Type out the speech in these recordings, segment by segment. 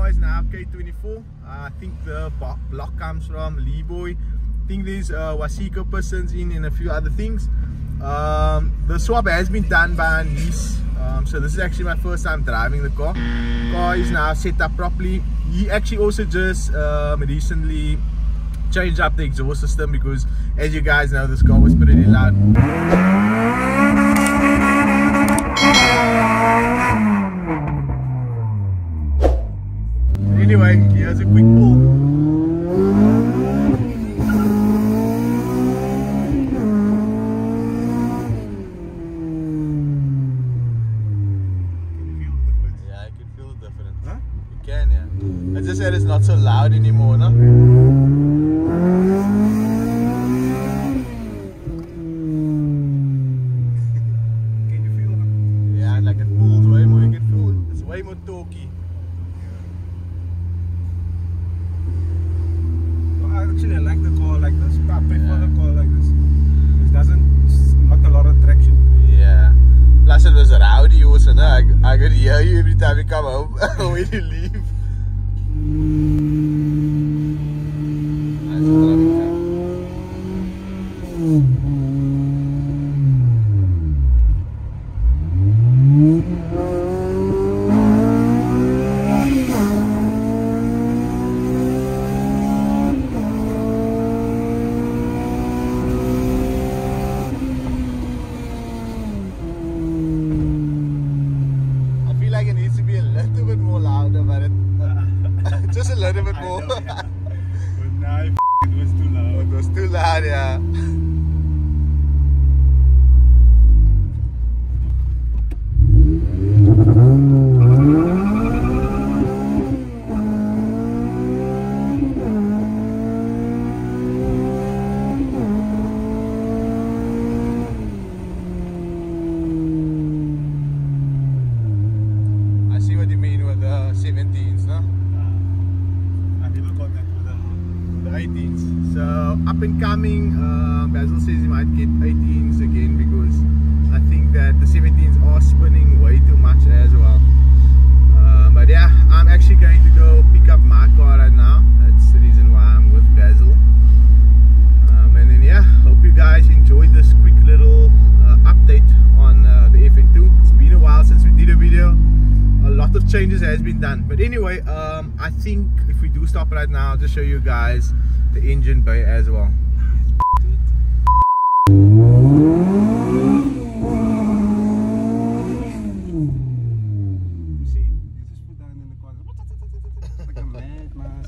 car is now K24. I think the block comes from Leeboy. I think there's Wasiko pistons in a few other things. The swap has been done by a niece. So this is actually my first time driving the car. The car is now set up properly. He actually also just recently changed up the exhaust system because, as you guys know, this car was pretty loud. Anyway, here's a quick pull. I just said it's not so loud anymore, no? Can you feel it? Yeah, like it pulls way more, you can feel it's way more torquey. Well, actually, I like the car like this. I prefer the car like this. It doesn't, not a lot of traction. Yeah. Plus it was rowdy also, no? I could hear you every time you come home when you leave. I feel like it needs to be a little bit more louder, but it just a little bit more. Know, yeah. But now it was too loud. It was too loud, yeah. I see what you mean with the 17s, no? I never got that with The 18s. So up and coming, Basil says he might get 18s again because I think that the 17s are spinning way too much as well. But yeah, I'm actually going to go pick up my car right now. That's the reason why I'm with Basil. And then yeah, hope you guys enjoyed this quick little update on the FN2. It's been a while since we did a video. A lot of changes has been done, but anyway, I think if we do stop right now, I'll just show you guys the engine bay as well. See, you just put that in the corner. Like a madman.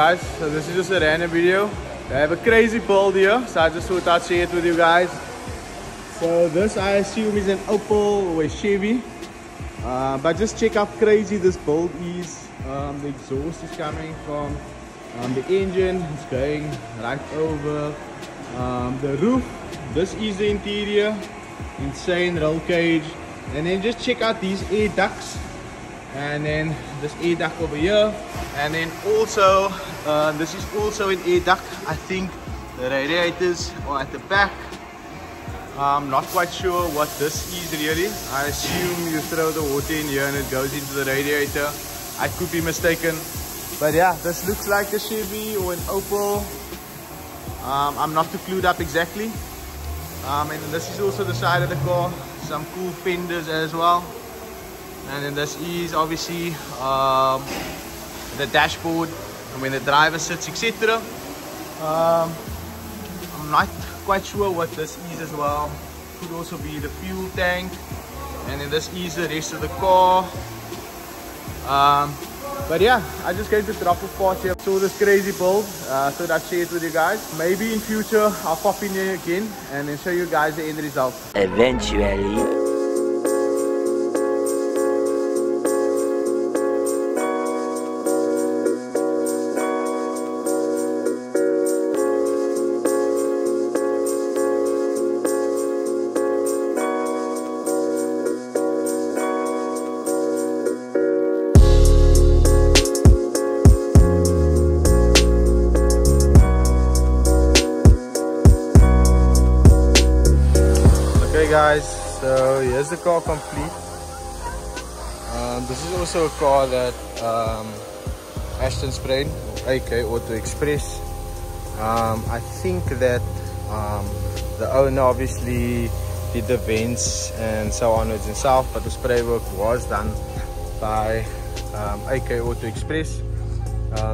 guys, so this is just a random video. I have a crazy build here, so I just thought I'd share it with you guys. So this I assume is an Opel or a Chevy, but just check how crazy this build is. The exhaust is coming from the engine, it's going right over the roof. This is the interior, insane roll cage. And then just check out these air ducts, and then this air duct over here, and then also this is also an air duct. I think the radiators are at the back. I'm not quite sure what this is really. I assume you throw the water in here and it goes into the radiator. I could be mistaken, but yeah, this looks like a Chevy or an Opel. I'm not too clued up exactly. And this is also the side of the car. Some cool fenders as well. And then this is obviously the dashboard and when the driver sits, etc. I'm not quite sure what this is as well. Could also be the fuel tank. And then this is the rest of the car. But yeah, I'm just going to drop off parts here. Saw this crazy build, so I'd share it with you guys. Maybe in future I'll pop in here again and then show you guys the end result. Eventually. Guys, so here's the car complete. This is also a car that Ashton sprayed, AK Auto Express. I think that the owner obviously did the vents and so onwards and south, but the spray work was done by AK Auto Express.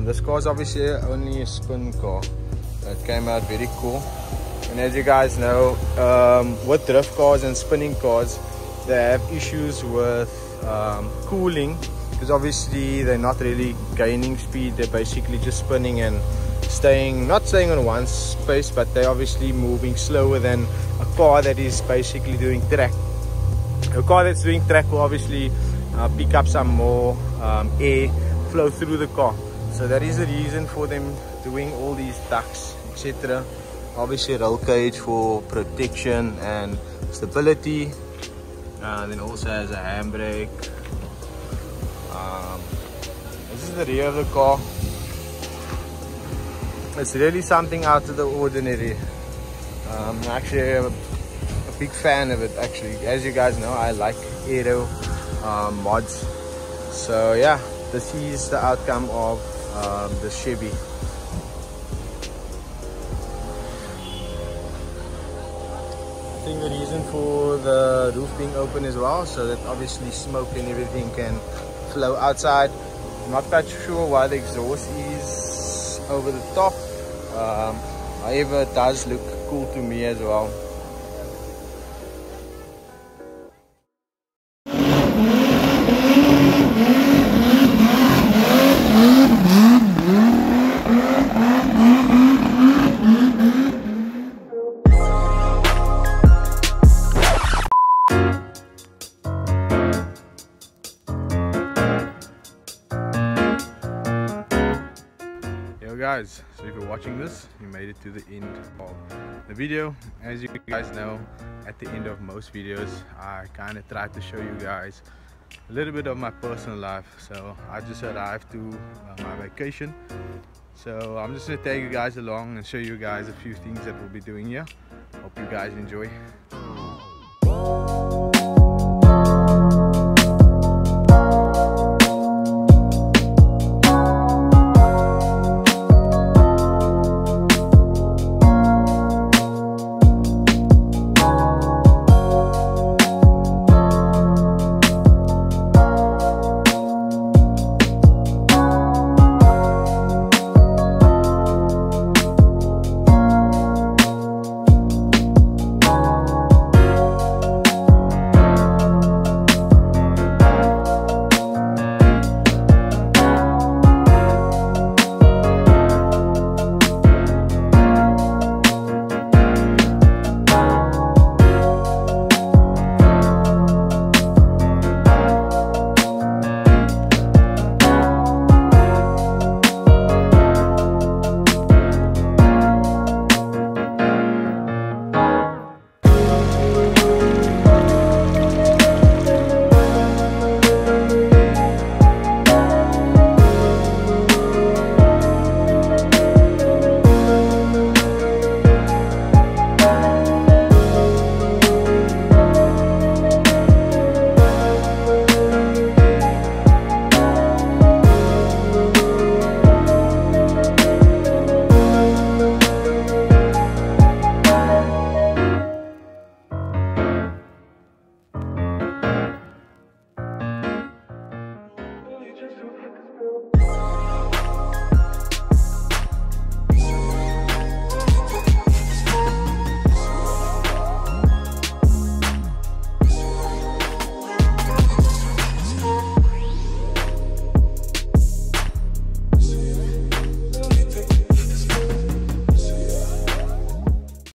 This car is obviously only a spin car. It came out very cool. And as you guys know, with drift cars and spinning cars, they have issues with cooling, because obviously they're not really gaining speed. They're basically just spinning and not staying on one space, but they're obviously moving slower than a car that is basically doing track. A car that's doing track will obviously pick up some more air flow through the car. So that is the reason for them doing all these ducts, etc. Obviously roll cage for protection and stability. Then also has a handbrake. This is the rear of the car. It's really something out of the ordinary. I'm actually a big fan of it actually. As you guys know, I like aero mods. So yeah, this is the outcome of the Chevy. I think the reason for the roof being open as well, so that obviously smoke and everything can flow outside. I'm not quite sure why the exhaust is over the top. However, it does look cool to me as well. Guys, so if you're watching this, you made it to the end of the video. As you guys know, at the end of most videos I kind of try to show you guys a little bit of my personal life. So I just arrived to my vacation, so I'm just going to take you guys along and show you guys a few things that we'll be doing here. Hope you guys enjoy.